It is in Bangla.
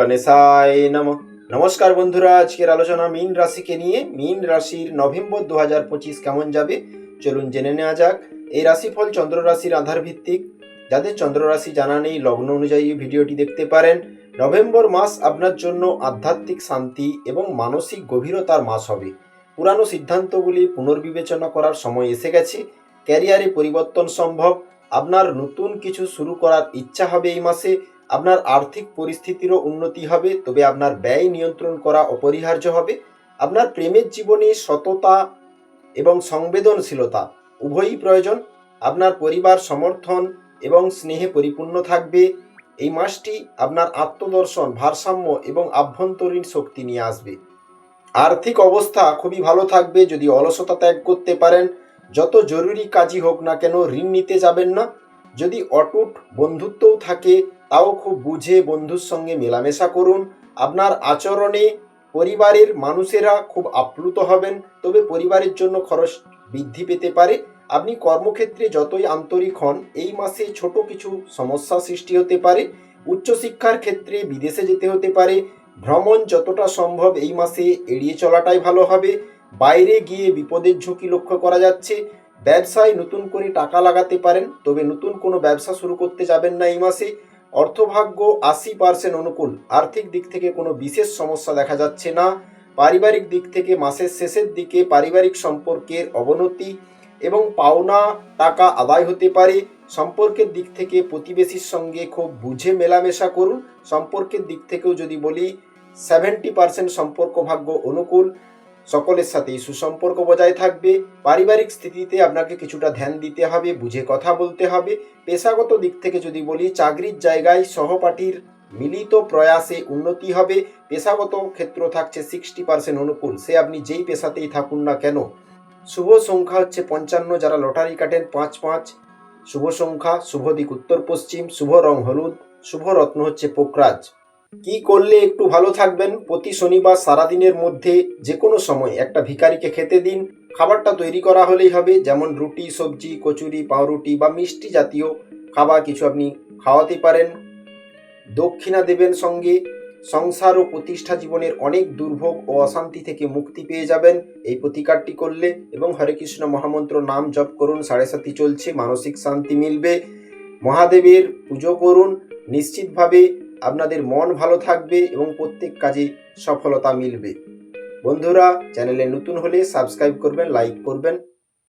গণেশায় নমঃ। নমস্কার বন্ধুরা, আজকের আলোচনা মীন রাশিকে নিয়ে। মীন রাশির নভেম্বর 2025 কেমন যাবে চলুন জেনে নেওয়া যাক। এই রাশিফল চন্দ্র রাশির আধার ভিত্তিক। যাদের চন্দ্র রাশি জানা নেই, লগ্ন অনুযায়ী ভিডিওটি দেখতে পারেন। নভেম্বর মাস আপনার জন্য আধ্যাত্মিক শান্তি এবং মানসিক গভীরতার মাস হবে। পুরানো সিদ্ধান্তগুলি পুনর্বিবেচনা করার সময় এসে গেছে। ক্যারিয়ারে পরিবর্তন সম্ভব। আপনার নতুন কিছু শুরু করার ইচ্ছা হবে এই মাসে। আপনার আর্থিক পরিস্থিতিরও উন্নতি হবে, তবে আপনার ব্যয় নিয়ন্ত্রণ করা অপরিহার্য হবে। আপনার প্রেমের জীবনে সততা এবং সংবেদনশীলতা উভয়ই প্রয়োজন। আপনার পরিবার সমর্থন এবং স্নেহে পরিপূর্ণ থাকবে। এই মাসটি আপনার আত্মদর্শন, ভারসাম্য এবং আভ্যন্তরীণ শক্তি নিয়ে আসবে। আর্থিক অবস্থা খুবই ভালো থাকবে যদি অলসতা ত্যাগ করতে পারেন। যত জরুরি কাজই হোক না কেন ঋণ নিতে যাবেন না। যদি অটুট বন্ধুত্বও থাকে তাও খুব বুঝে বন্ধুর সঙ্গে মেলামেশা করুন। আপনার আচরণে পরিবারের মানুষেরা খুব আপ্লুত হবেন, তবে পরিবারের জন্য খরচ বৃদ্ধি পেতে পারে। আপনি কর্মক্ষেত্রে যতই আন্তরিক হন, এই মাসে ছোট কিছু সমস্যা সৃষ্টি হতে পারে। উচ্চশিক্ষার ক্ষেত্রে বিদেশে যেতে হতে পারে। ভ্রমণ যতটা সম্ভব এই মাসে এড়িয়ে চলাটাই ভালো হবে। বাইরে গিয়ে বিপদের ঝুঁকি লক্ষ্য করা যাচ্ছে। ব্যবসায় নতুন করে টাকা লাগাতে পারেন, তবে নতুন কোনো ব্যবসা শুরু করতে যাবেন না এই মাসে। অর্থভাগ্য 80% অনুকূল। আর্থিক দিক থেকে কোনো বিশেষ সমস্যা দেখা যাচ্ছে না। পারিবারিক দিক থেকে মাসের শেষের দিকে পারিবারিক সম্পর্কের অবনতি এবং পাওনা টাকা আদায় হতে পারে। সম্পর্কের দিক থেকে প্রতিবেশীর সঙ্গে খুব বুঝে মেলামেশা করুন। সম্পর্কের দিক থেকেও যদি বলি, 70% সম্পর্ক ভাগ্য অনুকূল। সকলের সাথেই সুসম্পর্ক বজায় থাকবে। পারিবারিক স্থিতিতে আপনাকে কিছুটা ধ্যান দিতে হবে, বুঝে কথা বলতে হবে। পেশাগত দিক থেকে যদি বলি, চাকরির জায়গায় সহপাঠীর মিলিত প্রয়াসে উন্নতি হবে। পেশাগত ক্ষেত্র থাকছে 60% অনুকূল, সে আপনি যেই পেশাতেই থাকুন না কেন। শুভ সংখ্যা হচ্ছে 55, যারা লটারি কাটেন 55। শুভ সংখ্যা, শুভ দিক উত্তর পশ্চিম, শুভ রং হলুদ, শুভ রত্ন হচ্ছে পোকরাজ। কি করলে একটু ভালো থাকবেন? প্রতি শনিবার সারাদিনের মধ্যে যে কোনো সময় একটা ভিখারিকে খেতে দিন। খাবারটা তৈরি করা হলেই হবে, যেমন রুটি, সবজি, কচুরি, পাউরুটি বা মিষ্টি জাতীয় খাবার কিছু আপনি খাওয়াতে পারেন। দক্ষিণা দেবেন সঙ্গে। সংসার ও প্রতিষ্ঠা জীবনের অনেক দুর্ভোগ ও অশান্তি থেকে মুক্তি পেয়ে যাবেন এই প্রতিকারটি করলে। এবং হরে কৃষ্ণ মহামন্ত্র নাম জপ করুন, 7.5 চলছে, মানসিক শান্তি মিলবে। মহাদেবের পুজো করুন, নিশ্চিতভাবে আপনাদের মন ভালো থাকবে এবং প্রত্যেক কাজে সফলতা মিলবে। বন্ধুরা, চ্যানেলে নতুন হলে সাবস্ক্রাইব করবেন, লাইক করবেন।